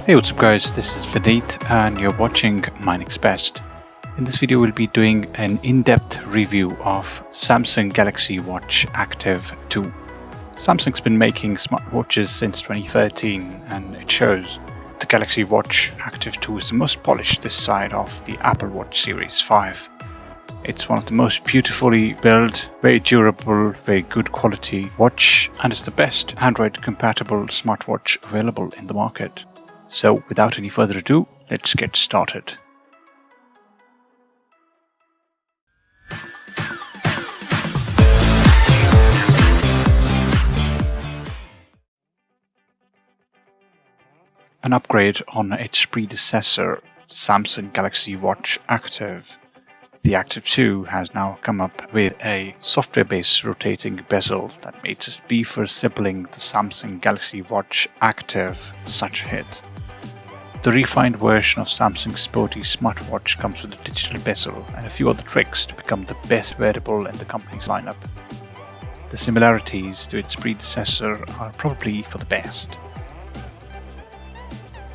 Hey, what's up guys, this is Vineet and you're watching My Next Best. In this video we'll be doing an in-depth review of Samsung Galaxy Watch Active 2. Samsung's been making smartwatches since 2013 and it shows. The Galaxy Watch Active 2 is the most polished this side of the Apple Watch Series 5. It's one of the most beautifully built, very durable, very good quality watch, and it's the best Android compatible smartwatch available in the market. So without any further ado, let's get started. An upgrade on its predecessor, Samsung Galaxy Watch Active. The Active 2 has now come up with a software-based rotating bezel that makes it be for sibling the Samsung Galaxy Watch Active such a hit. The refined version of Samsung's sporty smartwatch comes with a digital bezel and a few other tricks to become the best wearable in the company's lineup. The similarities to its predecessor are probably for the best.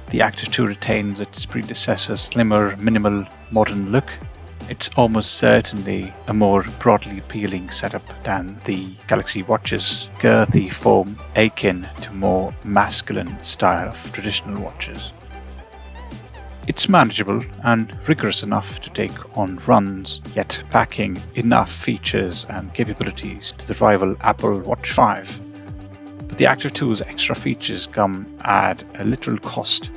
The Active 2 retains its predecessor's slimmer, minimal, modern look. It's almost certainly a more broadly appealing setup than the Galaxy Watch's girthy foam, akin to more masculine style of traditional watches. It's manageable and rigorous enough to take on runs, yet packing enough features and capabilities to the rival Apple Watch 5. But the Active 2's extra features come at a literal cost.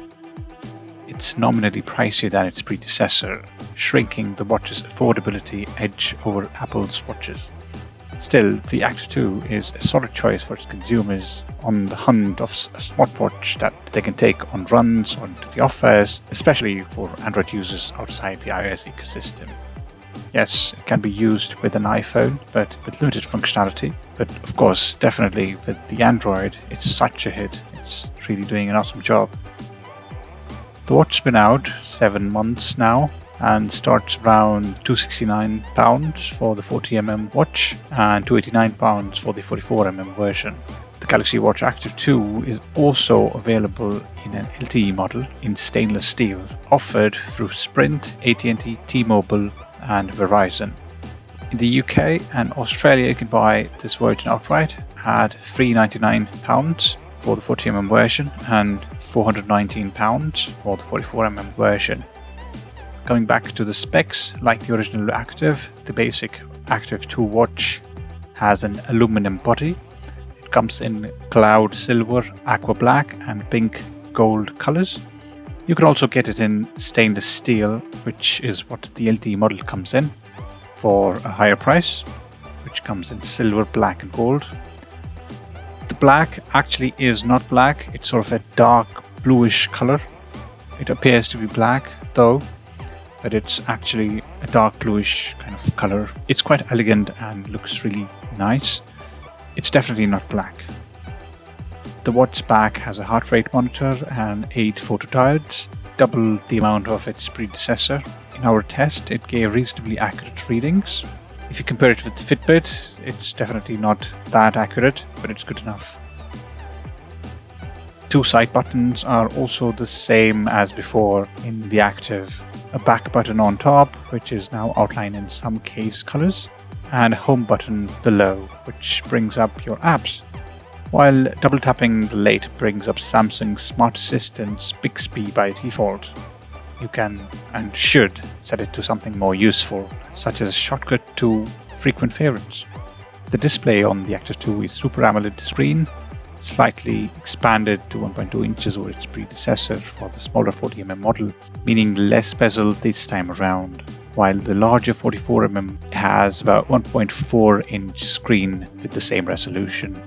It's nominally pricier than its predecessor, shrinking the watch's affordability edge over Apple's watches. Still, the Active 2 is a solid choice for its consumers on the hunt of a smartwatch that they can take on runs or into the office, especially for Android users outside the iOS ecosystem. Yes, it can be used with an iPhone, but with limited functionality. But of course, definitely with the Android, it's such a hit. It's really doing an awesome job. The watch's been out 7 months now and starts around £269 for the 40mm watch and £289 for the 44mm version. The Galaxy Watch Active 2 is also available in an LTE model in stainless steel, offered through Sprint, AT&T, T-Mobile and Verizon. In the UK and Australia you can buy this version outright at £399 for the 40mm version and £419 for the 44mm version. Coming back to the specs, like the original Active, the basic Active 2 watch has an aluminum body. It comes in cloud silver, aqua black and pink gold colors. You can also get it in stainless steel, which is what the LTE model comes in, for a higher price, which comes in silver, black and gold. The black actually is not black, it's sort of a dark bluish color. It appears to be black though, but it's actually a dark bluish kind of color. It's quite elegant and looks really nice. It's definitely not black. The watch's back has a heart rate monitor and 8 photodiodes, double the amount of its predecessor. In our test, it gave reasonably accurate readings. If you compare it with Fitbit, it's definitely not that accurate, but it's good enough. 2 side buttons are also the same as before in the Active. A back button on top, which is now outlined in some case colors, and a home button below, which brings up your apps. While double tapping the late brings up Samsung's Smart Assistant's Bixby by default, you can and should set it to something more useful, such as a shortcut to frequent favorites. The display on the Active 2 is Super AMOLED screen, slightly expanded to 1.2 inches over its predecessor for the smaller 40mm model, meaning less bezel this time around, while the larger 44mm has about 1.4 inch screen with the same resolution.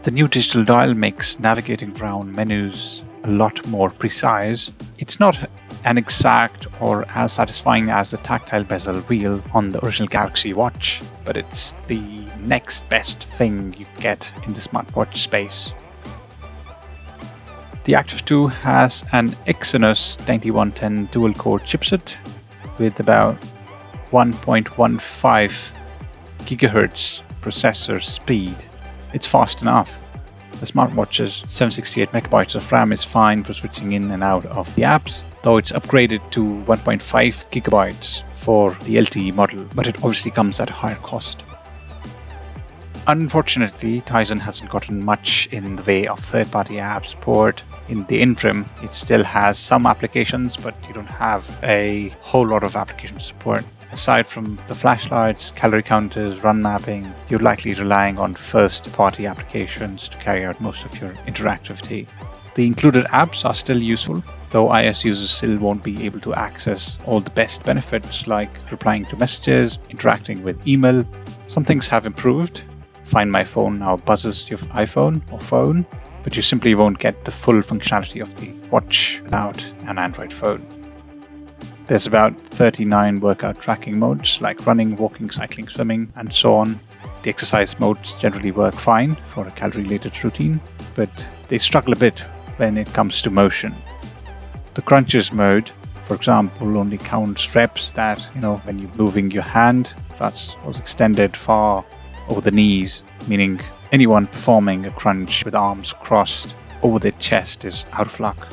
The new digital dial makes navigating around menus a lot more precise. It's not an exact or as satisfying as the tactile bezel wheel on the original Galaxy Watch, but it's the next best thing you get in the smartwatch space. The Active 2 has an Exynos 9110 dual-core chipset with about 1.15 GHz processor speed. It's fast enough. The smartwatch's 768 megabytes of RAM is fine for switching in and out of the apps, though it's upgraded to 1.5 gigabytes for the LTE model, but it obviously comes at a higher cost. Unfortunately, Tizen hasn't gotten much in the way of third-party app support. In the interim, it still has some applications, but you don't have a whole lot of application support. Aside from the flashlights, calorie counters, run mapping, you're likely relying on first-party applications to carry out most of your interactivity. The included apps are still useful, though iOS users still won't be able to access all the best benefits like replying to messages, interacting with email. Some things have improved. Find My Phone now buzzes your iPhone or phone, but you simply won't get the full functionality of the watch without an Android phone. There's about 39 workout tracking modes like running, walking, cycling, swimming, and so on. The exercise modes generally work fine for a calorie-related routine, but they struggle a bit when it comes to motion. The crunches mode, for example, only counts reps that, when you're moving your hand, that's extended far over the knees, meaning anyone performing a crunch with arms crossed over their chest is out of luck.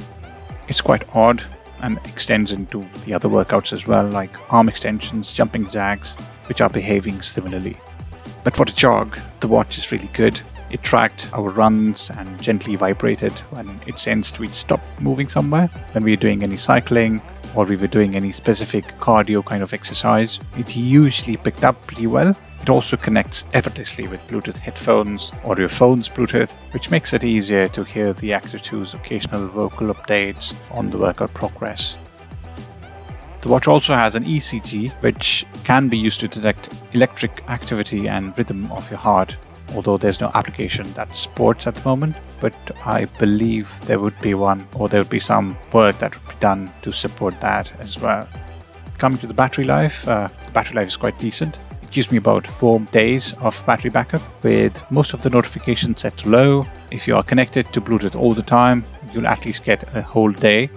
It's quite odd and extends into the other workouts as well, like arm extensions, jumping jacks, which are behaving similarly. But for the jog, the watch is really good. It tracked our runs and gently vibrated when it sensed we'd stop moving somewhere. When we were doing any cycling or we were doing any specific cardio kind of exercise, it usually picked up pretty well. It also connects effortlessly with Bluetooth headphones or your phone's Bluetooth, which makes it easier to hear the Actor 2's occasional vocal updates on the workout progress. The watch also has an ECG, which can be used to detect electric activity and rhythm of your heart, although there's no application that supports at the moment, but I believe there would be one, or there would be some work that would be done to support that as well. Coming to the battery life, the battery life is quite decent. It gives me about 4 days of battery backup with most of the notifications set to low. If you are connected to Bluetooth all the time, you'll at least get a whole day.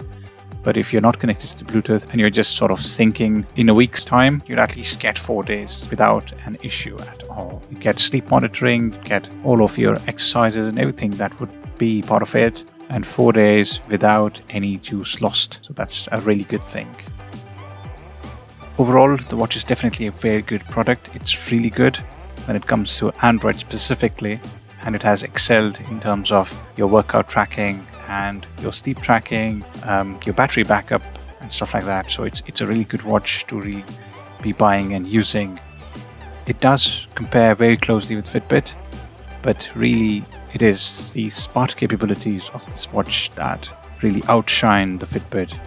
But if you're not connected to Bluetooth and you're just sort of syncing in a week's time, you'll at least get 4 days without an issue at all. You get sleep monitoring, you get all of your exercises and everything that would be part of it, and 4 days without any juice lost. So that's a really good thing. Overall, the watch is definitely a very good product. It's really good when it comes to Android specifically, and it has excelled in terms of your workout tracking and your sleep tracking, your battery backup and stuff like that. So it's a really good watch to really be buying and using. It does compare very closely with Fitbit, but really it is the smart capabilities of this watch that really outshine the Fitbit.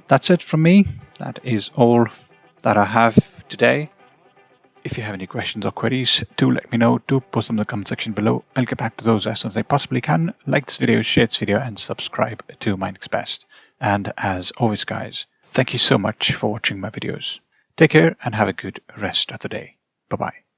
That's it from me. That is all that I have today. If you have any questions or queries, do let me know. Do post them in the comment section below. I'll get back to those as soon as I possibly can. Like this video, share this video, and subscribe to My Next Best. And as always, guys, thank you so much for watching my videos. Take care and have a good rest of the day. Bye-bye.